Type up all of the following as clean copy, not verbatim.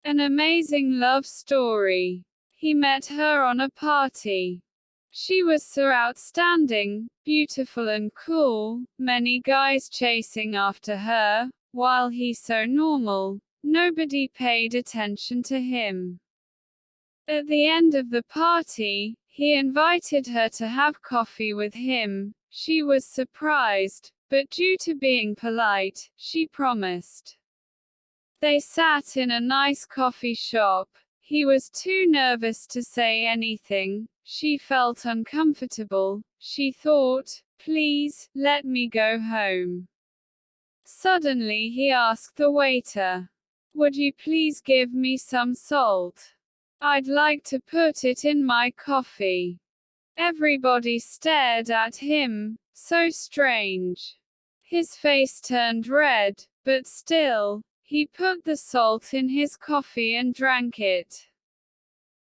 An amazing love story. He met her on a party. She was so outstanding, beautiful and cool, many guys chasing after her, while he so normal, nobody paid attention to him. At the end of the party, he invited her to have coffee with him. She was surprised, but due to being polite, she promised. They sat in a nice coffee shop. He was too nervous to say anything. She felt uncomfortable. She thought, please, let me go home. Suddenly he asked the waiter, would you please give me some salt? I'd like to put it in my coffee. Everybody stared at him, so strange. His face turned red, but still, he put the salt in his coffee and drank it.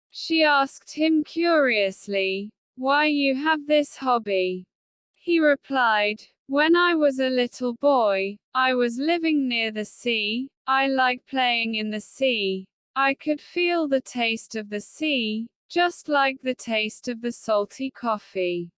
She asked him curiously, why you have this hobby? He replied, when I was a little boy, I was living near the sea. I like playing in the sea. I could feel the taste of the sea, just like the taste of the salty coffee.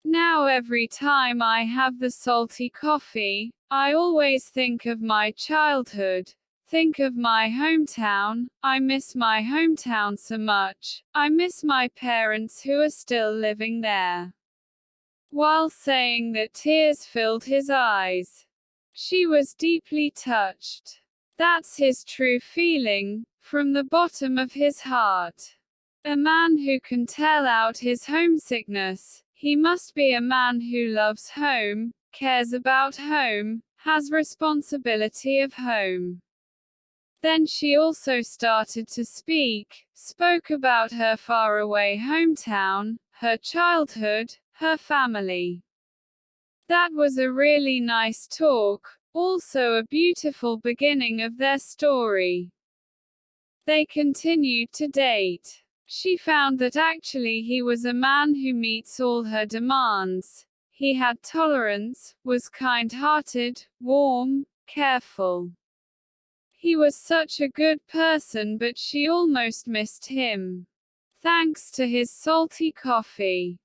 Now every time I have the salty coffee, I always think of my childhood, think of my hometown. I miss my hometown so much. I miss my parents who are still living there. While saying that, tears filled his eyes. She was deeply touched. That's his true feeling, from the bottom of his heart. A man who can tell out his homesickness. He must be a man who loves home, cares about home, has responsibility of home. Then she also started to spoke about her faraway hometown, her childhood, her family. That was a really nice talk, also a beautiful beginning of their story. They continued to date. She found that actually he was a man who meets all her demands. He had tolerance, was kind-hearted, warm, careful. He was such a good person, but she almost missed him. Thanks to his salty coffee.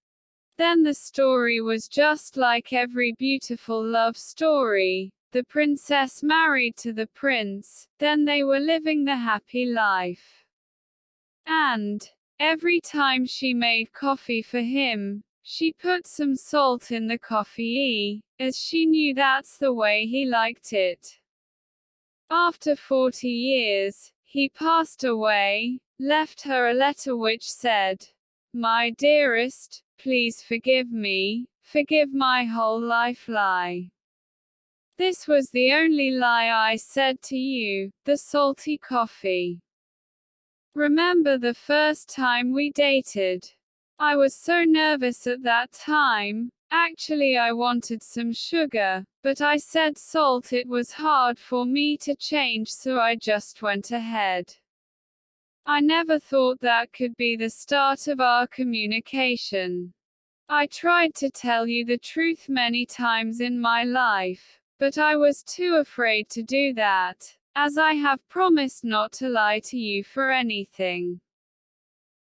Then the story was just like every beautiful love story. The princess married to the prince, then they were living the happy life. And every time she made coffee for him, she put some salt in the coffee, as she knew that's the way he liked it. After 40 years, he passed away, left her a letter which said, my dearest, please forgive me, forgive my whole life lie. This was the only lie I said to you, the salty coffee. Remember the first time we dated? I was so nervous at that time. Actually I wanted some sugar, but I said salt. It was hard for me to change, so I just went ahead. I never thought that could be the start of our communication. I tried to tell you the truth many times in my life, but I was too afraid to do that, as I have promised not to lie to you for anything.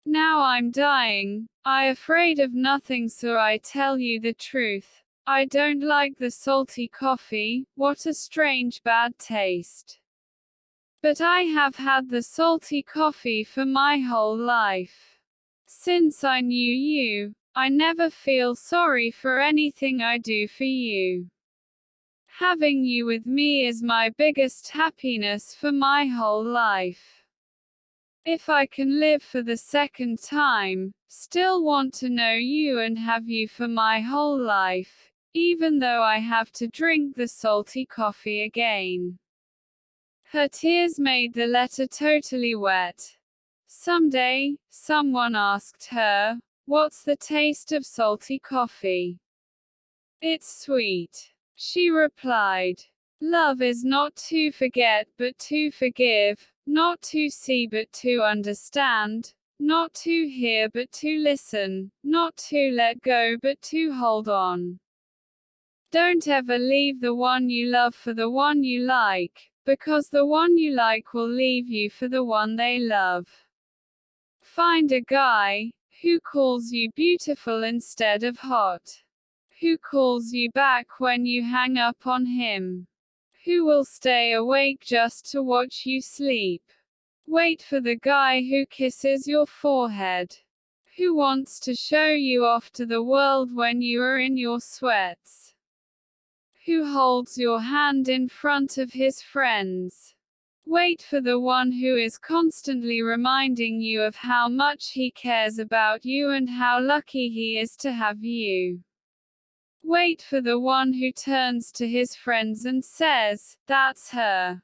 Now I'm dying, I'm afraid of nothing, so I tell you the truth. I don't like the salty coffee, what a strange bad taste. But I have had the salty coffee for my whole life. Since I knew you, I never feel sorry for anything I do for you. Having you with me is my biggest happiness for my whole life. If I can live for the second time, still want to know you and have you for my whole life, even though I have to drink the salty coffee again. Her tears made the letter totally wet. Someday, someone asked her, what's the taste of salty coffee? It's sweet. She replied, love is not to forget but to forgive, not to see but to understand, not to hear but to listen, not to let go but to hold on. Don't ever leave the one you love for the one you like, because the one you like will leave you for the one they love. Find a guy who calls you beautiful instead of hot, who calls you back when you hang up on him, who will stay awake just to watch you sleep. Wait for the guy who kisses your forehead, who wants to show you off to the world when you are in your sweats, who holds your hand in front of his friends. Wait for the one who is constantly reminding you of how much he cares about you and how lucky he is to have you. Wait for the one who turns to his friends and says, "That's her."